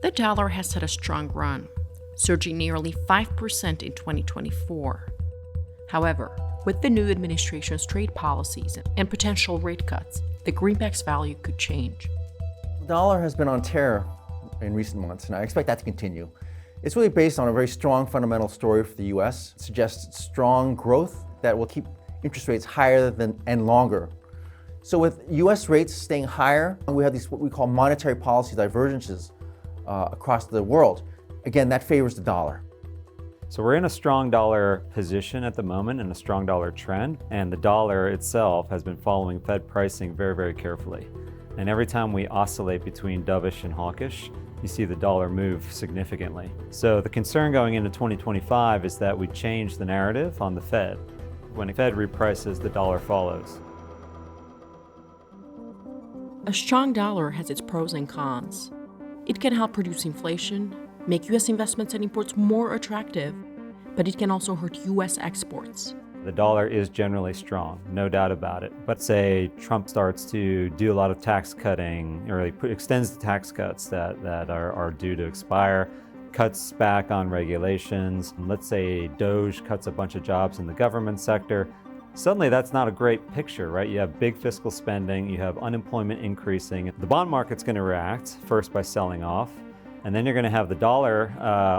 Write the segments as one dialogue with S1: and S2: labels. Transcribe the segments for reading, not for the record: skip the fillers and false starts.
S1: The dollar has had a strong run, surging nearly 5% in 2024. However, with the new administration's trade policies and potential rate cuts, the greenback's value could change.
S2: The dollar has been on tear in recent months, and I expect that to continue. It's really based on a very strong fundamental story for the U.S. It suggests strong growth that will keep interest rates higher and longer. So with U.S. rates staying higher, we have these what we call monetary policy divergences across the world. Again, that favors the dollar.
S3: So we're in a strong dollar position at the moment and a strong dollar trend, and the dollar itself has been following Fed pricing very, very carefully. And every time we oscillate between dovish and hawkish, you see the dollar move significantly. So the concern going into 2025 is that we change the narrative on the Fed. When the Fed reprices, the dollar follows.
S1: A strong dollar has its pros and cons. It can help reduce inflation, make U.S. investments and imports more attractive, but it can also hurt U.S. exports.
S3: The dollar is generally strong, no doubt about it. But say Trump starts to do a lot of tax cutting, or extends the tax cuts that are due to expire, cuts back on regulations. Let's say Doge cuts a bunch of jobs in the government sector. Suddenly that's not a great picture, right? You have big fiscal spending, you have unemployment increasing. The bond market's going to react first by selling off, and then you're going to have the dollar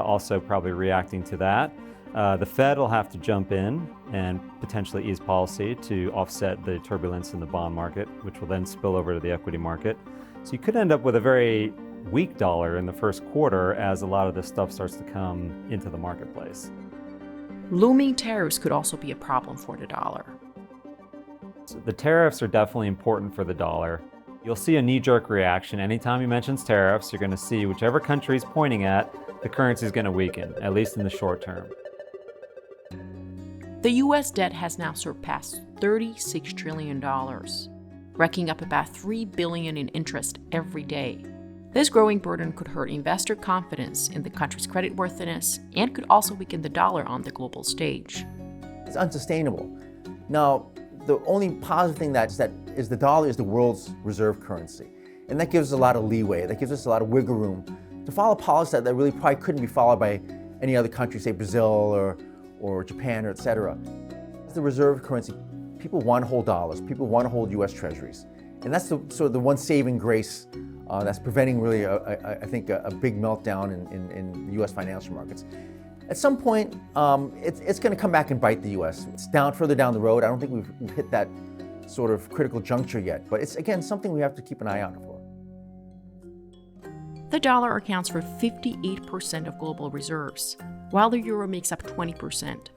S3: also probably reacting to that. The Fed will have to jump in and potentially ease policy to offset the turbulence in the bond market, which will then spill over to the equity market. So you could end up with a very weak dollar in the first quarter as a lot of this stuff starts to come into the marketplace.
S1: Looming tariffs could also be a problem for the dollar.
S3: So the tariffs are definitely important for the dollar. You'll see a knee-jerk reaction. Anytime he mentions tariffs, you're going to see whichever country he's pointing at, the currency is going to weaken, at least in the short term.
S1: The U.S. debt has now surpassed $36 trillion, racking up about $3 billion in interest every day. This growing burden could hurt investor confidence in the country's creditworthiness and could also weaken the dollar on the global stage.
S2: It's unsustainable. Now, the only positive thing that is the dollar is the world's reserve currency. And that gives us a lot of leeway. That gives us a lot of wiggle room to follow policy that really probably couldn't be followed by any other country, say Brazil or Japan, or et cetera. The reserve currency, people want to hold dollars. People want to hold U.S. treasuries. And that's sort of the one saving grace that's preventing really, I think, a big meltdown in U.S. financial markets. At some point, it's going to come back and bite the U.S. It's further down the road. I don't think we've hit that sort of critical juncture yet. But it's, again, something we have to keep an eye out for.
S1: The dollar accounts for 58% of global reserves, while the euro makes up 20%.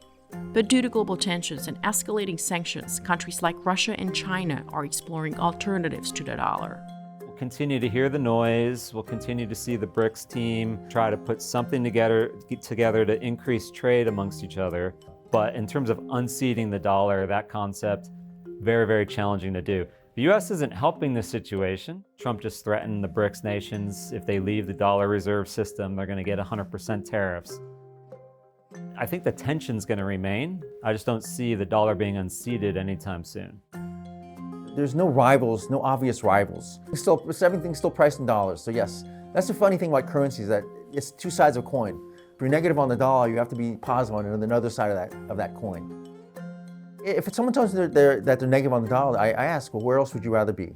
S1: But due to global tensions and escalating sanctions, countries like Russia and China are exploring alternatives to the dollar.
S3: We'll continue to hear the noise. We'll continue to see the BRICS team try to put something together to increase trade amongst each other. But in terms of unseating the dollar, that concept, very, very challenging to do. The U.S. isn't helping this situation. Trump just threatened the BRICS nations. If they leave the dollar reserve system, they're going to get 100% tariffs. I think the tension's going to remain. I just don't see the dollar being unseated anytime soon.
S2: There's no rivals, no obvious rivals. Everything's still priced in dollars. So yes, that's the funny thing about currencies, that it's two sides of a coin. If you're negative on the dollar, you have to be positive on another side of that coin. If someone tells me that they're negative on the dollar, I ask, well, where else would you rather be?